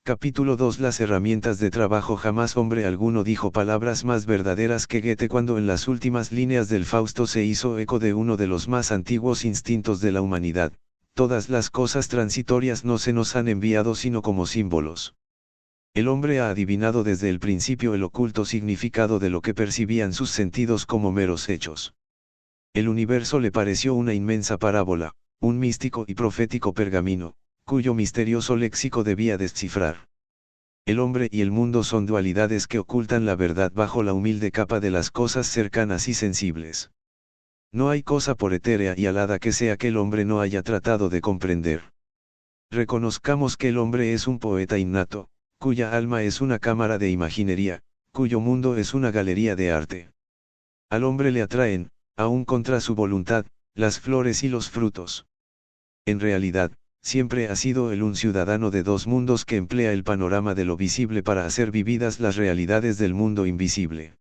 Capítulo 2. Las herramientas de trabajo. Jamás hombre alguno dijo palabras más verdaderas que Goethe cuando en las últimas líneas del Fausto se hizo eco de uno de los más antiguos instintos de la humanidad: todas las cosas transitorias no se nos han enviado sino como símbolos. El hombre ha adivinado desde el principio el oculto significado de lo que percibían sus sentidos como meros hechos. El universo le pareció una inmensa parábola, un místico y profético pergamino, cuyo misterioso léxico debía descifrar. El hombre y el mundo son dualidades que ocultan la verdad bajo la humilde capa de las cosas cercanas y sensibles. No hay cosa por etérea y alada que sea que el hombre no haya tratado de comprender. Reconozcamos que el hombre es un poeta innato, cuya alma es una cámara de imaginería, cuyo mundo es una galería de arte. Al hombre le atraen, aun contra su voluntad, las flores y los frutos. En realidad, siempre ha sido él un ciudadano de dos mundos que emplea el panorama de lo visible para hacer vividas las realidades del mundo invisible.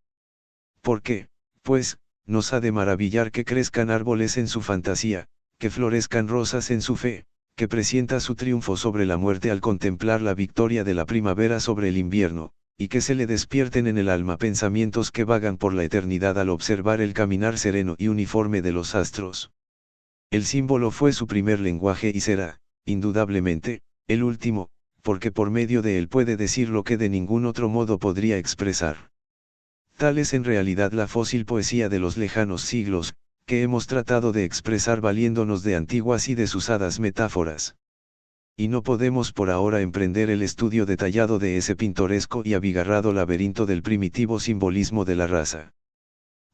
¿Por qué, pues, nos ha de maravillar que crezcan árboles en su fantasía, que florezcan rosas en su fe, que presienta su triunfo sobre la muerte al contemplar la victoria de la primavera sobre el invierno, y que se le despierten en el alma pensamientos que vagan por la eternidad al observar el caminar sereno y uniforme de los astros? El símbolo fue su primer lenguaje y será, indudablemente, el último, porque por medio de él puede decir lo que de ningún otro modo podría expresar. Tal es en realidad la fósil poesía de los lejanos siglos, que hemos tratado de expresar valiéndonos de antiguas y desusadas metáforas. Y no podemos por ahora emprender el estudio detallado de ese pintoresco y abigarrado laberinto del primitivo simbolismo de la raza.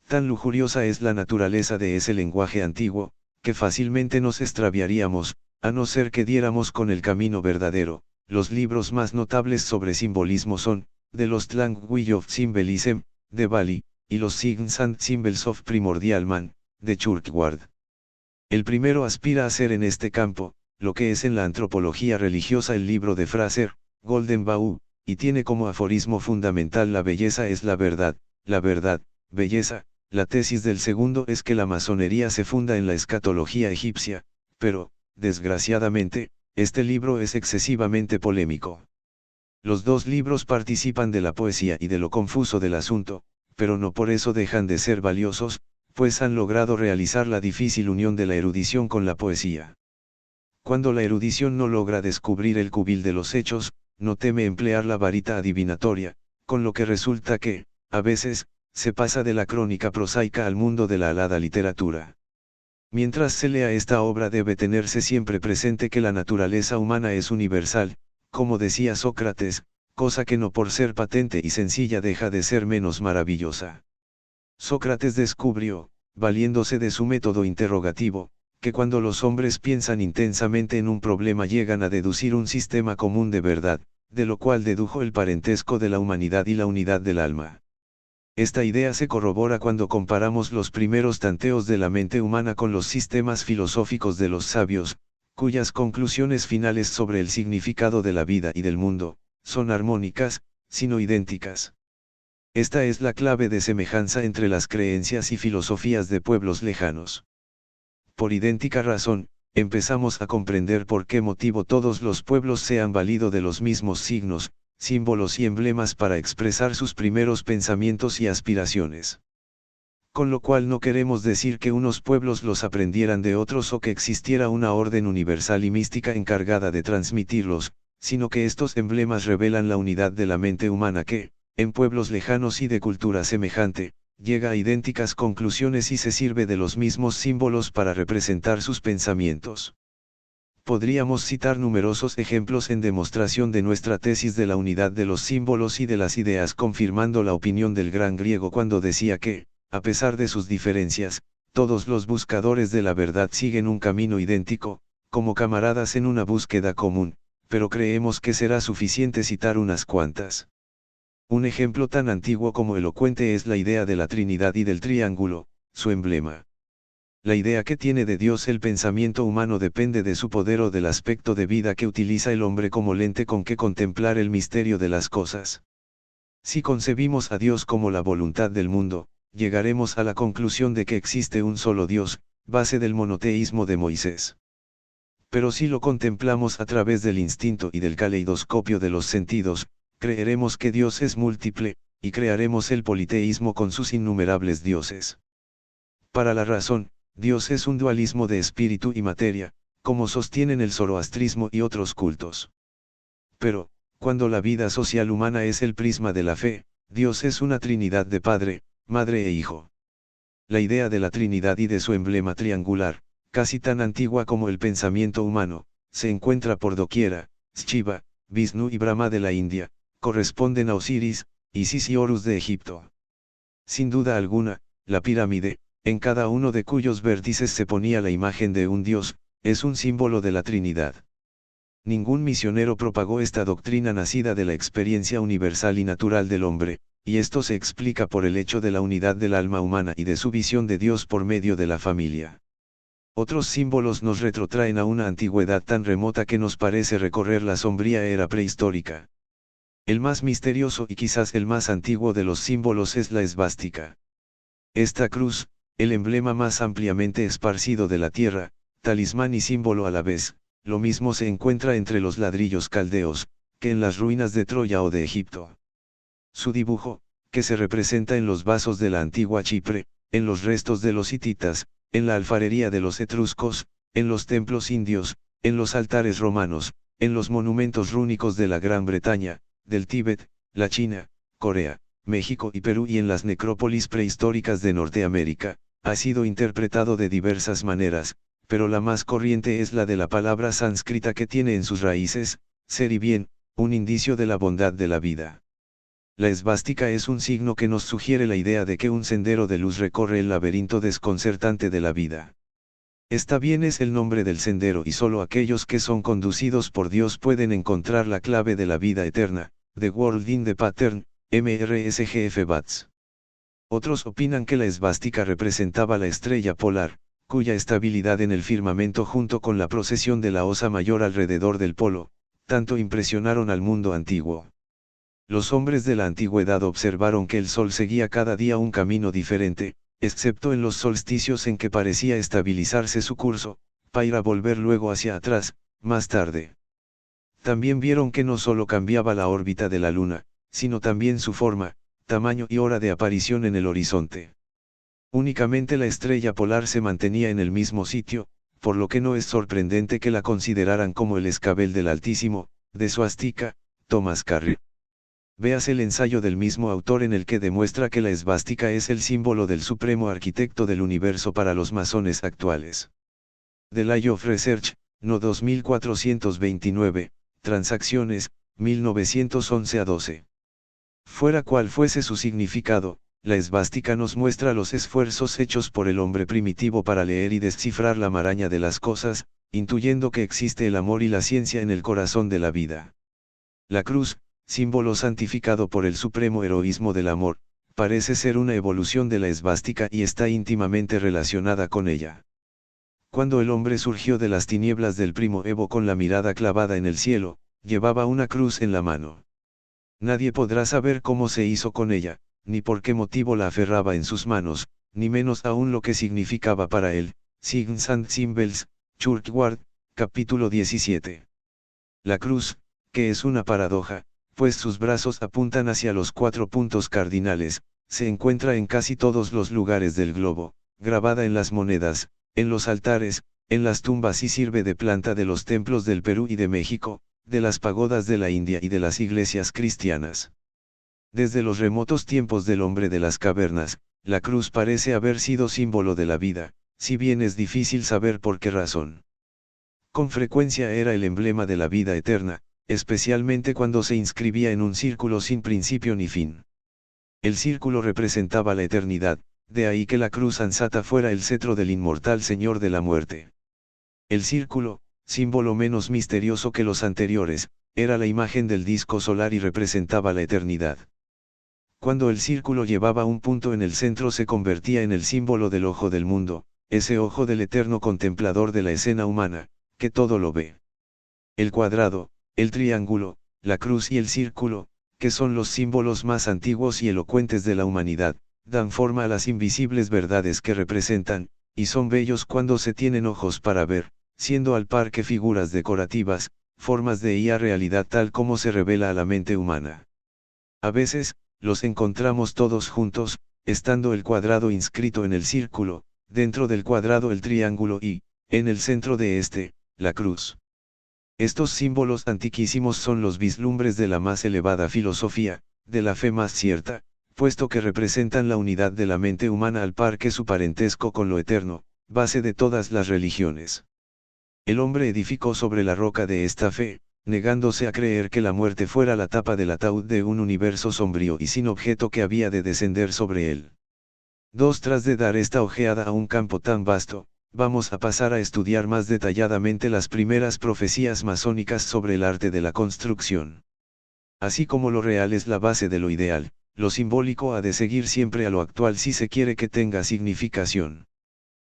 Tan lujuriosa es la naturaleza de ese lenguaje antiguo, que fácilmente nos extraviaríamos, a no ser que diéramos con el camino verdadero. Los libros más notables sobre simbolismo son, The Lost Language of Symbolism, de Bali, y los Signs and Symbols of Primordial Man, de Churchward. El primero aspira a ser en este campo, lo que es en la antropología religiosa el libro de Fraser, Golden Bough, y tiene como aforismo fundamental: la belleza es la verdad, belleza. La tesis del segundo es que la masonería se funda en la escatología egipcia, pero, desgraciadamente, este libro es excesivamente polémico. Los dos libros participan de la poesía y de lo confuso del asunto, pero no por eso dejan de ser valiosos, pues han logrado realizar la difícil unión de la erudición con la poesía. Cuando la erudición no logra descubrir el cubil de los hechos, no teme emplear la varita adivinatoria, con lo que resulta que, a veces, se pasa de la crónica prosaica al mundo de la alada literatura. Mientras se lea esta obra debe tenerse siempre presente que la naturaleza humana es universal, como decía Sócrates, cosa que no por ser patente y sencilla deja de ser menos maravillosa. Sócrates descubrió, valiéndose de su método interrogativo, que cuando los hombres piensan intensamente en un problema llegan a deducir un sistema común de verdad, de lo cual dedujo el parentesco de la humanidad y la unidad del alma. Esta idea se corrobora cuando comparamos los primeros tanteos de la mente humana con los sistemas filosóficos de los sabios, cuyas conclusiones finales sobre el significado de la vida y del mundo, son armónicas, sino idénticas. Esta es la clave de semejanza entre las creencias y filosofías de pueblos lejanos. Por idéntica razón, empezamos a comprender por qué motivo todos los pueblos se han valido de los mismos signos, símbolos y emblemas para expresar sus primeros pensamientos y aspiraciones. Con lo cual no queremos decir que unos pueblos los aprendieran de otros o que existiera una orden universal y mística encargada de transmitirlos, sino que estos emblemas revelan la unidad de la mente humana que, en pueblos lejanos y de cultura semejante, llega a idénticas conclusiones y se sirve de los mismos símbolos para representar sus pensamientos. Podríamos citar numerosos ejemplos en demostración de nuestra tesis de la unidad de los símbolos y de las ideas, confirmando la opinión del gran griego cuando decía que, a pesar de sus diferencias, todos los buscadores de la verdad siguen un camino idéntico, como camaradas en una búsqueda común, pero creemos que será suficiente citar unas cuantas. Un ejemplo tan antiguo como elocuente es la idea de la Trinidad y del triángulo, su emblema. La idea que tiene de Dios el pensamiento humano depende de su poder o del aspecto de vida que utiliza el hombre como lente con que contemplar el misterio de las cosas. Si concebimos a Dios como la voluntad del mundo, llegaremos a la conclusión de que existe un solo Dios, base del monoteísmo de Moisés. Pero si lo contemplamos a través del instinto y del caleidoscopio de los sentidos, creeremos que Dios es múltiple, y crearemos el politeísmo con sus innumerables dioses. Para la razón, Dios es un dualismo de espíritu y materia, como sostienen el zoroastrismo y otros cultos. Pero, cuando la vida social humana es el prisma de la fe, Dios es una trinidad de Padre, Madre e Hijo. La idea de la Trinidad y de su emblema triangular, casi tan antigua como el pensamiento humano, se encuentra por doquiera. Shiva, Vishnu y Brahma de la India, corresponden a Osiris, Isis y Horus de Egipto. Sin duda alguna, la pirámide, en cada uno de cuyos vértices se ponía la imagen de un dios, es un símbolo de la Trinidad. Ningún misionero propagó esta doctrina nacida de la experiencia universal y natural del hombre, y esto se explica por el hecho de la unidad del alma humana y de su visión de Dios por medio de la familia. Otros símbolos nos retrotraen a una antigüedad tan remota que nos parece recorrer la sombría era prehistórica. El más misterioso y quizás el más antiguo de los símbolos es la esvástica. Esta cruz, el emblema más ampliamente esparcido de la tierra, talismán y símbolo a la vez, lo mismo se encuentra entre los ladrillos caldeos, que en las ruinas de Troya o de Egipto. Su dibujo, que se representa en los vasos de la antigua Chipre, en los restos de los hititas, en la alfarería de los etruscos, en los templos indios, en los altares romanos, en los monumentos rúnicos de la Gran Bretaña, del Tíbet, la China, Corea, México y Perú y en las necrópolis prehistóricas de Norteamérica, ha sido interpretado de diversas maneras, pero la más corriente es la de la palabra sánscrita que tiene en sus raíces, ser y bien, un indicio de la bondad de la vida. La esvástica es un signo que nos sugiere la idea de que un sendero de luz recorre el laberinto desconcertante de la vida. Está bien es el nombre del sendero y solo aquellos que son conducidos por Dios pueden encontrar la clave de la vida eterna. The World in the Pattern, MRSGF Bats. Otros opinan que la esvástica representaba la estrella polar, cuya estabilidad en el firmamento junto con la procesión de la Osa Mayor alrededor del polo, tanto impresionaron al mundo antiguo. Los hombres de la antigüedad observaron que el sol seguía cada día un camino diferente, excepto en los solsticios en que parecía estabilizarse su curso, para ir a volver luego hacia atrás, más tarde. También vieron que no solo cambiaba la órbita de la luna, sino también su forma, tamaño y hora de aparición en el horizonte. Únicamente la estrella polar se mantenía en el mismo sitio, por lo que no es sorprendente que la consideraran como el escabel del Altísimo, de Swastika, Thomas Carry. Veas el ensayo del mismo autor en el que demuestra que la esvástica es el símbolo del supremo arquitecto del universo para los masones actuales. The Life of Research, No 2429, Transacciones, 1911 a 12. Fuera cual fuese su significado, la esvástica nos muestra los esfuerzos hechos por el hombre primitivo para leer y descifrar la maraña de las cosas, intuyendo que existe el amor y la ciencia en el corazón de la vida. La cruz, símbolo santificado por el supremo heroísmo del amor, parece ser una evolución de la esvástica y está íntimamente relacionada con ella. Cuando el hombre surgió de las tinieblas del primo Evo con la mirada clavada en el cielo, llevaba una cruz en la mano. Nadie podrá saber cómo se hizo con ella, ni por qué motivo la aferraba en sus manos, ni menos aún lo que significaba para él. Signs and Symbols, Churchward, capítulo 17. La cruz, que es una paradoja, pues sus brazos apuntan hacia los 4 puntos cardinales, se encuentra en casi todos los lugares del globo, grabada en las monedas, en los altares, en las tumbas y sirve de planta de los templos del Perú y de México, de las pagodas de la India y de las iglesias cristianas. Desde los remotos tiempos del hombre de las cavernas, la cruz parece haber sido símbolo de la vida, si bien es difícil saber por qué razón. Con frecuencia era el emblema de la vida eterna, especialmente cuando se inscribía en un círculo sin principio ni fin. El círculo representaba la eternidad, de ahí que la cruz ansata fuera el cetro del inmortal Señor de la muerte. El círculo, símbolo menos misterioso que los anteriores, era la imagen del disco solar y representaba la eternidad. Cuando el círculo llevaba un punto en el centro se convertía en el símbolo del ojo del mundo, ese ojo del eterno contemplador de la escena humana, que todo lo ve. El cuadrado, el triángulo, la cruz y el círculo, que son los símbolos más antiguos y elocuentes de la humanidad, dan forma a las invisibles verdades que representan, y son bellos cuando se tienen ojos para ver, siendo al par que figuras decorativas, formas de IA realidad tal como se revela a la mente humana. A veces, los encontramos todos juntos, estando el cuadrado inscrito en el círculo, dentro del cuadrado el triángulo y, en el centro de este, la cruz. Estos símbolos antiquísimos son los vislumbres de la más elevada filosofía, de la fe más cierta, puesto que representan la unidad de la mente humana al par que su parentesco con lo eterno, base de todas las religiones. El hombre edificó sobre la roca de esta fe, negándose a creer que la muerte fuera la tapa del ataúd de un universo sombrío y sin objeto que había de descender sobre él. Tras de dar esta ojeada a un campo tan vasto, vamos a pasar a estudiar más detalladamente las primeras profecías masónicas sobre el arte de la construcción. Así como lo real es la base de lo ideal, lo simbólico ha de seguir siempre a lo actual si se quiere que tenga significación.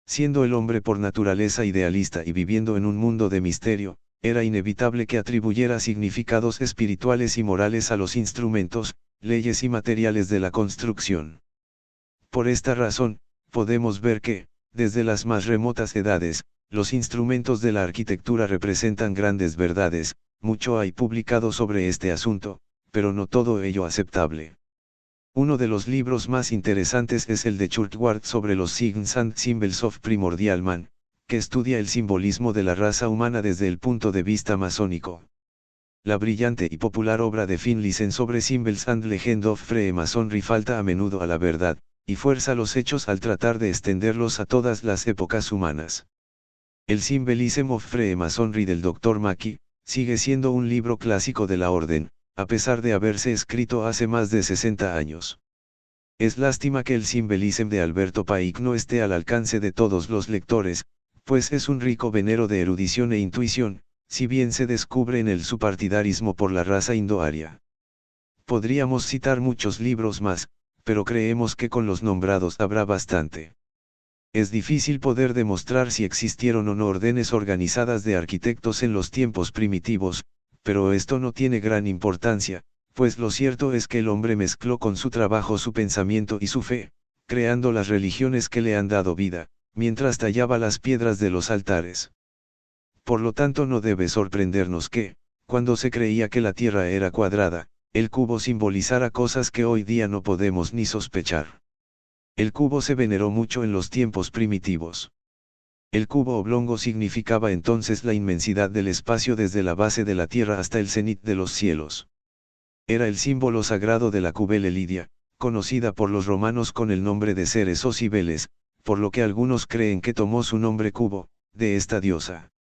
Siendo el hombre por naturaleza idealista y viviendo en un mundo de misterio, era inevitable que atribuyera significados espirituales y morales a los instrumentos, leyes y materiales de la construcción. Por esta razón, podemos ver que, desde las más remotas edades, los instrumentos de la arquitectura representan grandes verdades. Mucho hay publicado sobre este asunto, pero no todo ello aceptable. Uno de los libros más interesantes es el de Churchward sobre los Signs and Symbols of Primordial Man, que estudia el simbolismo de la raza humana desde el punto de vista masónico. La brillante y popular obra de Finlayson sobre Symbols and Legend of Freemasonry falta a menudo a la verdad, y fuerza los hechos al tratar de extenderlos a todas las épocas humanas. El Symbolism of Freemasonry del Dr. Mackey, sigue siendo un libro clásico de la orden, a pesar de haberse escrito hace más de 60 años. Es lástima que el Symbolism de Alberto Paik no esté al alcance de todos los lectores, pues es un rico venero de erudición e intuición, si bien se descubre en él su partidarismo por la raza indoaria. Podríamos citar muchos libros más, pero creemos que con los nombrados habrá bastante. Es difícil poder demostrar si existieron o no órdenes organizadas de arquitectos en los tiempos primitivos, pero esto no tiene gran importancia, pues lo cierto es que el hombre mezcló con su trabajo su pensamiento y su fe, creando las religiones que le han dado vida, mientras tallaba las piedras de los altares. Por lo tanto no debe sorprendernos que, cuando se creía que la Tierra era cuadrada, el cubo simbolizara cosas que hoy día no podemos ni sospechar. El cubo se veneró mucho en los tiempos primitivos. El cubo oblongo significaba entonces la inmensidad del espacio desde la base de la tierra hasta el cenit de los cielos. Era el símbolo sagrado de la Cubele Lidia, conocida por los romanos con el nombre de Ceres o Cibeles, por lo que algunos creen que tomó su nombre cubo, de esta diosa.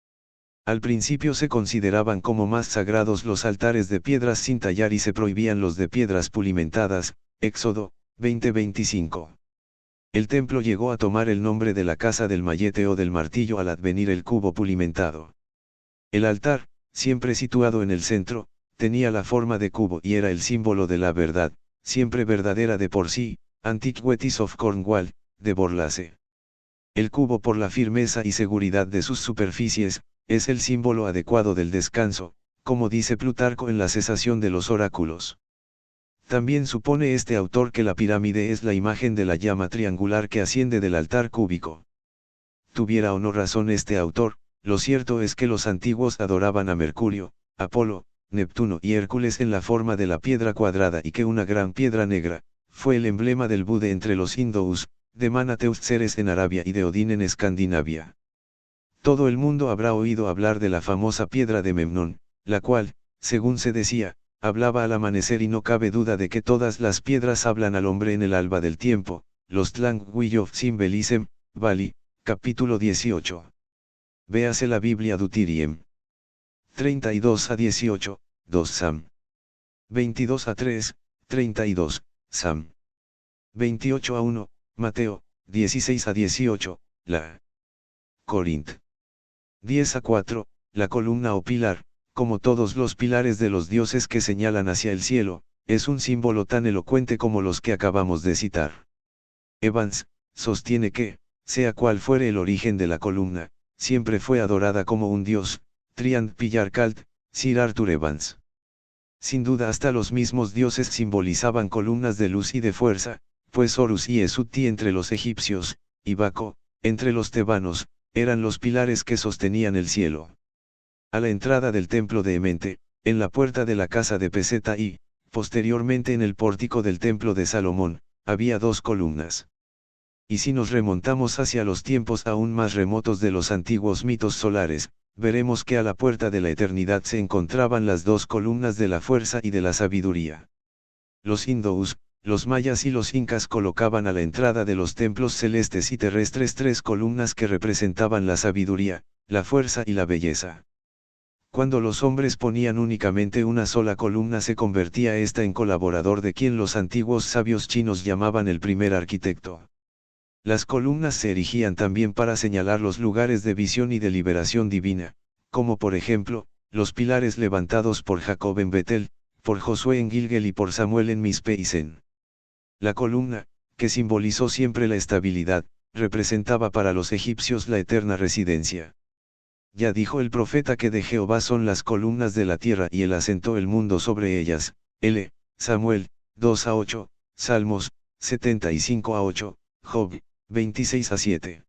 Al principio se consideraban como más sagrados los altares de piedras sin tallar y se prohibían los de piedras pulimentadas, Éxodo 20:25. El templo llegó a tomar el nombre de la casa del mayete o del martillo al advenir el cubo pulimentado. El altar, siempre situado en el centro, tenía la forma de cubo y era el símbolo de la verdad, siempre verdadera de por sí, Antiquities of Cornwall, de Borlase. El cubo por la firmeza y seguridad de sus superficies, es el símbolo adecuado del descanso, como dice Plutarco en la cesación de los oráculos. También supone este autor que la pirámide es la imagen de la llama triangular que asciende del altar cúbico. Tuviera o no razón este autor, lo cierto es que los antiguos adoraban a Mercurio, Apolo, Neptuno y Hércules en la forma de la piedra cuadrada y que una gran piedra negra, fue el emblema del Bude entre los hindúes, de Manateus Ceres en Arabia y de Odín en Escandinavia. Todo el mundo habrá oído hablar de la famosa piedra de Memnón, la cual, según se decía, hablaba al amanecer y no cabe duda de que todas las piedras hablan al hombre en el alba del tiempo. Los Language of Symbolism, Bali, capítulo 18. Véase la Biblia Deuteronomio 32-18, 2 Sam. 22-3, 32, Sam. 28-1, Mateo, 16-18, la Corint. 10-4, la columna o pilar, como todos los pilares de los dioses que señalan hacia el cielo, es un símbolo tan elocuente como los que acabamos de citar. Evans, sostiene que, sea cual fuere el origen de la columna, siempre fue adorada como un dios, Triand Pillarcalt, Sir Arthur Evans. Sin duda hasta los mismos dioses simbolizaban columnas de luz y de fuerza, pues Horus y Esuti entre los egipcios, y Baco, entre los tebanos, eran los pilares que sostenían el cielo. A la entrada del templo de Emente, en la puerta de la casa de Peseta y, posteriormente en el pórtico del templo de Salomón, había 2 columnas. Y si nos remontamos hacia los tiempos aún más remotos de los antiguos mitos solares, veremos que a la puerta de la eternidad se encontraban las 2 columnas de la fuerza y de la sabiduría. Los hindúes, los mayas y los incas colocaban a la entrada de los templos celestes y terrestres 3 columnas que representaban la sabiduría, la fuerza y la belleza. Cuando los hombres ponían únicamente una sola columna se convertía ésta en colaborador de quien los antiguos sabios chinos llamaban el primer arquitecto. Las columnas se erigían también para señalar los lugares de visión y de liberación divina, como por ejemplo, los pilares levantados por Jacob en Betel, por Josué en Gilgal y por Samuel en Mizpe y Sen. La columna, que simbolizó siempre la estabilidad, representaba para los egipcios la eterna residencia. Ya dijo el profeta que de Jehová son las columnas de la tierra y él asentó el mundo sobre ellas, L. Samuel, 2-8, Salmos, 75-8, Job, 26-7.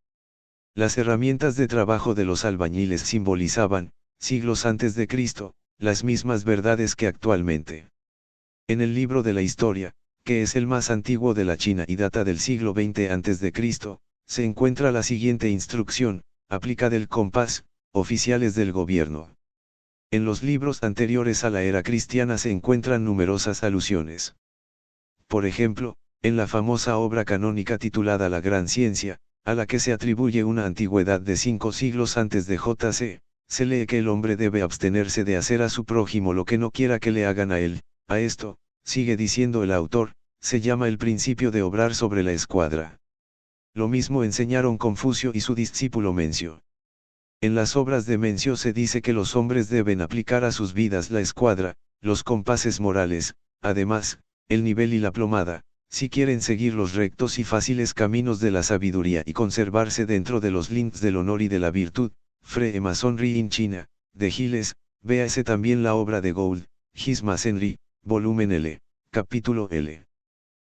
Las herramientas de trabajo de los albañiles simbolizaban, siglos antes de Cristo, las mismas verdades que actualmente. En el libro de la historia, que es el más antiguo de la China y data del siglo XX a.C., se encuentra la siguiente instrucción: aplica del compás, oficiales del gobierno. En los libros anteriores a la era cristiana se encuentran numerosas alusiones. Por ejemplo, en la famosa obra canónica titulada La Gran Ciencia, a la que se atribuye una antigüedad de 5 siglos antes de J.C., se lee que el hombre debe abstenerse de hacer a su prójimo lo que no quiera que le hagan a él. A esto, sigue diciendo el autor, se llama el principio de obrar sobre la escuadra. Lo mismo enseñaron Confucio y su discípulo Mencio. En las obras de Mencio se dice que los hombres deben aplicar a sus vidas la escuadra, los compases morales, además, el nivel y la plomada, si quieren seguir los rectos y fáciles caminos de la sabiduría y conservarse dentro de los links del honor y de la virtud. Free Masonry in China, de Giles, véase también la obra de Gould, His Masonry, volumen L, capítulo L.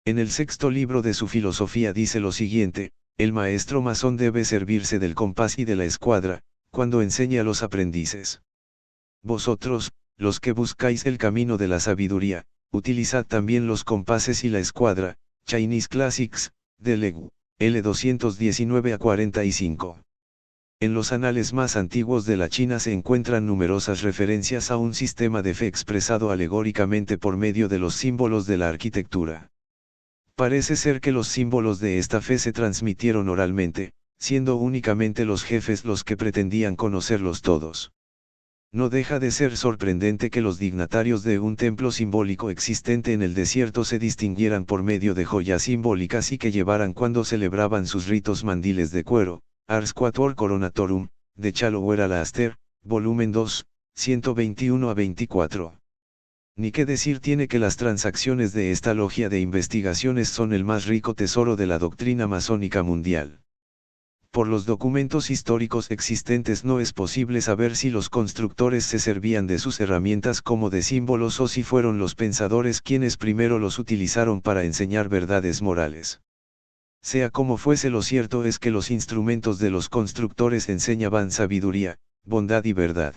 En el 6º libro de su filosofía dice lo siguiente: el maestro masón debe servirse del compás y de la escuadra, cuando enseñe a los aprendices. Vosotros, los que buscáis el camino de la sabiduría, utilizad también los compases y la escuadra. Chinese Classics, de Legu, L 219-45. En los anales más antiguos de la China se encuentran numerosas referencias a un sistema de fe expresado alegóricamente por medio de los símbolos de la arquitectura. Parece ser que los símbolos de esta fe se transmitieron oralmente, siendo únicamente los jefes los que pretendían conocerlos todos. No deja de ser sorprendente que los dignatarios de un templo simbólico existente en el desierto se distinguieran por medio de joyas simbólicas y que llevaran cuando celebraban sus ritos mandiles de cuero. Ars Quatuor Coronatorum, de Chalower Alaster, volumen 2, 121-24. Ni qué decir tiene que las transacciones de esta logia de investigaciones son el más rico tesoro de la doctrina masónica mundial. Por los documentos históricos existentes no es posible saber si los constructores se servían de sus herramientas como de símbolos o si fueron los pensadores quienes primero los utilizaron para enseñar verdades morales. Sea como fuese, lo cierto es que los instrumentos de los constructores enseñaban sabiduría, bondad y verdad.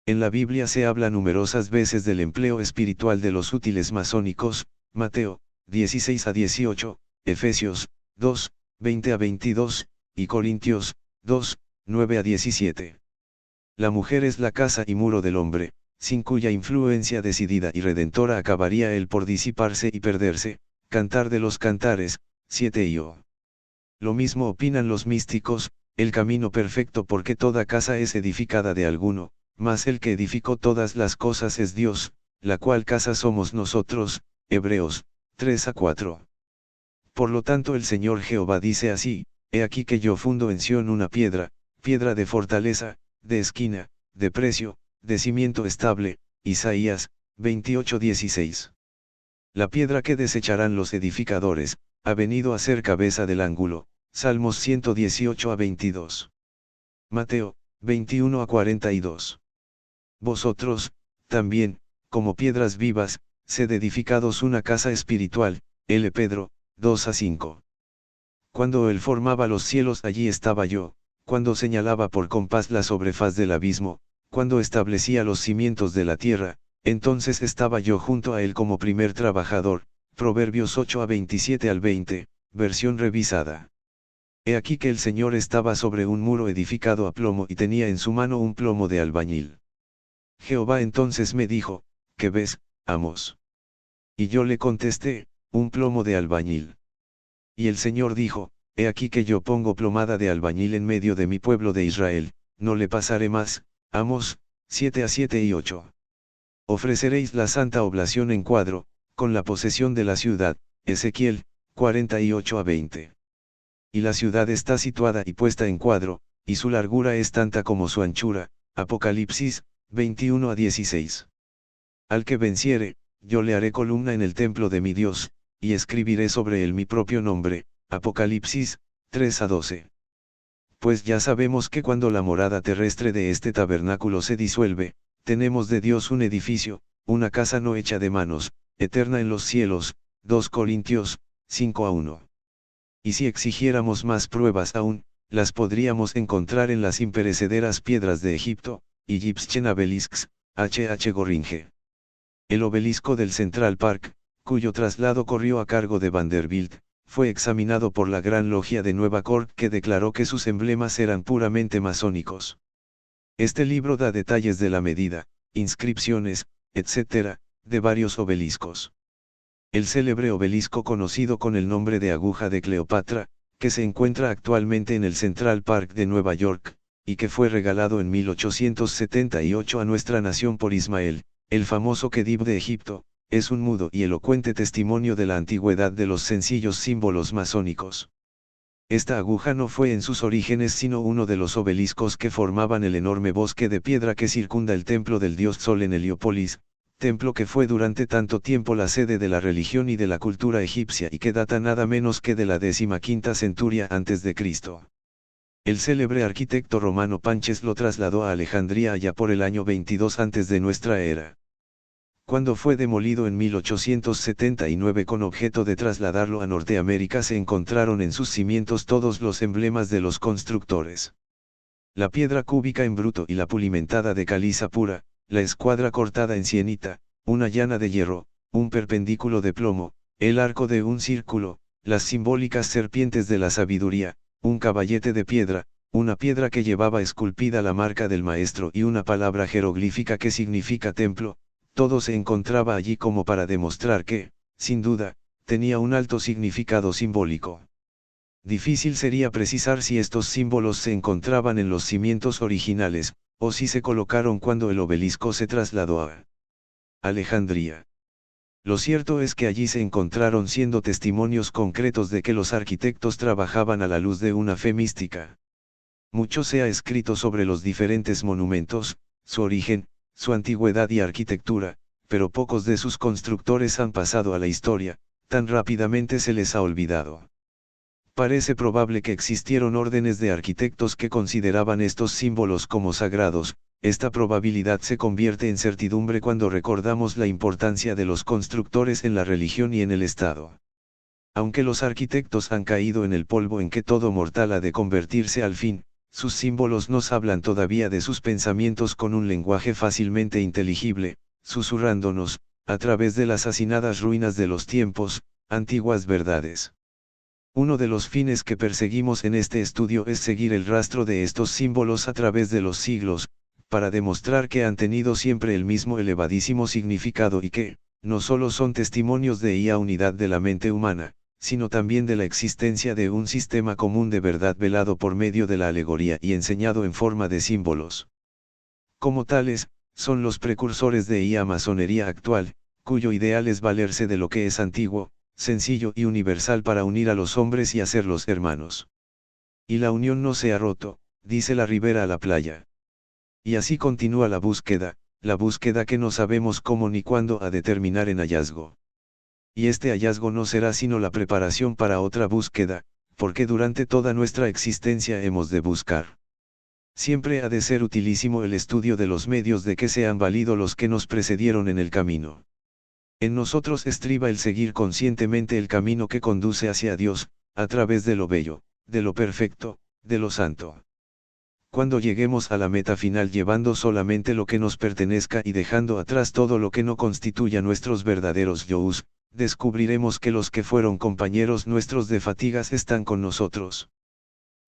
En la Biblia se habla numerosas veces del empleo espiritual de los útiles masónicos, Mateo, 16-18, Efesios, 2, 20-22, y Corintios, 2, 9-17. La mujer es la casa y muro del hombre, sin cuya influencia decidida y redentora acabaría él por disiparse y perderse. Cantar de los Cantares, 7 y O. Lo mismo opinan los místicos: el camino perfecto porque toda casa es edificada de alguno, mas el que edificó todas las cosas es Dios, la cual casa somos nosotros. Hebreos, 3-4. Por lo tanto el Señor Jehová dice así: he aquí que yo fundo en Sión una piedra, piedra de fortaleza, de esquina, de precio, de cimiento estable. Isaías, 28-16. La piedra que desecharán los edificadores, ha venido a ser cabeza del ángulo. Salmos 118-22. Mateo, 21-42. Vosotros, también, como piedras vivas, sed edificados una casa espiritual. L. Pedro, 2-5. Cuando él formaba los cielos allí estaba yo, cuando señalaba por compás la sobrefaz del abismo, cuando establecía los cimientos de la tierra, entonces estaba yo junto a él como primer trabajador. Proverbios 8 a 27 al 20, versión revisada. He aquí que el Señor estaba sobre un muro edificado a plomo y tenía en su mano un plomo de albañil. Jehová entonces me dijo, ¿qué ves, Amos? Y yo le contesté, un plomo de albañil. Y el Señor dijo, he aquí que yo pongo plomada de albañil en medio de mi pueblo de Israel, no le pasaré más. Amos 7 a 7 y 8. Ofreceréis la santa oblación en cuadro, con la posesión de la ciudad. Ezequiel 48 a 20. Y la ciudad está situada y puesta en cuadro, y su largura es tanta como su anchura. Apocalipsis 21 a 16. Al que venciere, yo le haré columna en el templo de mi Dios, y escribiré sobre él mi propio nombre. Apocalipsis 3 a 12. Pues ya sabemos que cuando la morada terrestre de este tabernáculo se disuelve, tenemos de Dios un edificio, una casa no hecha de manos, eterna en los cielos. 2 Corintios 5 a 1. Y si exigiéramos más pruebas aún, las podríamos encontrar en las imperecederas piedras de Egipto. Egyptian Obelisks, H. Goringe. El obelisco del Central Park, cuyo traslado corrió a cargo de Vanderbilt, fue examinado por la Gran Logia de Nueva York, que declaró que sus emblemas eran puramente masónicos. Este libro da detalles de la medida, inscripciones, etc., de varios obeliscos. El célebre obelisco conocido con el nombre de Aguja de Cleopatra, que se encuentra actualmente en el Central Park de Nueva York, y que fue regalado en 1878 a nuestra nación por Ismael, el famoso Khedive de Egipto, es un mudo y elocuente testimonio de la antigüedad de los sencillos símbolos masónicos. Esta aguja no fue en sus orígenes sino uno de los obeliscos que formaban el enorme bosque de piedra que circunda el templo del dios Sol en Heliópolis, templo que fue durante tanto tiempo la sede de la religión y de la cultura egipcia y que data nada menos que de la 15ª centuria antes de Cristo. El célebre arquitecto romano Panches lo trasladó a Alejandría allá por el año 22 antes de nuestra era. Cuando fue demolido en 1879 con objeto de trasladarlo a Norteamérica, se encontraron en sus cimientos todos los emblemas de los constructores. La piedra cúbica en bruto y la pulimentada de caliza pura, la escuadra cortada en sienita, una llana de hierro, un perpendículo de plomo, el arco de un círculo, las simbólicas serpientes de la sabiduría, un caballete de piedra, una piedra que llevaba esculpida la marca del maestro y una palabra jeroglífica que significa templo. Todo se encontraba allí como para demostrar que, sin duda, tenía un alto significado simbólico. Difícil sería precisar si estos símbolos se encontraban en los cimientos originales, o si se colocaron cuando el obelisco se trasladó a Alejandría. Lo cierto es que allí se encontraron siendo testimonios concretos de que los arquitectos trabajaban a la luz de una fe mística. Mucho se ha escrito sobre los diferentes monumentos, su origen, su antigüedad y arquitectura, pero pocos de sus constructores han pasado a la historia, tan rápidamente se les ha olvidado. Parece probable que existieron órdenes de arquitectos que consideraban estos símbolos como sagrados. Esta probabilidad se convierte en certidumbre cuando recordamos la importancia de los constructores en la religión y en el Estado. Aunque los arquitectos han caído en el polvo en que todo mortal ha de convertirse al fin, sus símbolos nos hablan todavía de sus pensamientos con un lenguaje fácilmente inteligible, susurrándonos, a través de las hacinadas ruinas de los tiempos, antiguas verdades. Uno de los fines que perseguimos en este estudio es seguir el rastro de estos símbolos a través de los siglos, para demostrar que han tenido siempre el mismo elevadísimo significado y que, no solo son testimonios de la unidad de la mente humana, sino también de la existencia de un sistema común de verdad velado por medio de la alegoría y enseñado en forma de símbolos. Como tales, son los precursores de la masonería actual, cuyo ideal es valerse de lo que es antiguo, sencillo y universal para unir a los hombres y hacerlos hermanos. Y la unión no se ha roto, dice la Ribera a la playa. Y así continúa la búsqueda que no sabemos cómo ni cuándo ha de terminar en hallazgo. Y este hallazgo no será sino la preparación para otra búsqueda, porque durante toda nuestra existencia hemos de buscar. Siempre ha de ser utilísimo el estudio de los medios de que se han valido los que nos precedieron en el camino. En nosotros estriba el seguir conscientemente el camino que conduce hacia Dios, a través de lo bello, de lo perfecto, de lo santo. Cuando lleguemos a la meta final llevando solamente lo que nos pertenezca y dejando atrás todo lo que no constituya nuestros verdaderos yo's, descubriremos que los que fueron compañeros nuestros de fatigas están con nosotros.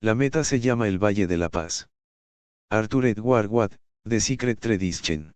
La meta se llama el Valle de la Paz. Arthur Edward Watt, The Secret Tradition.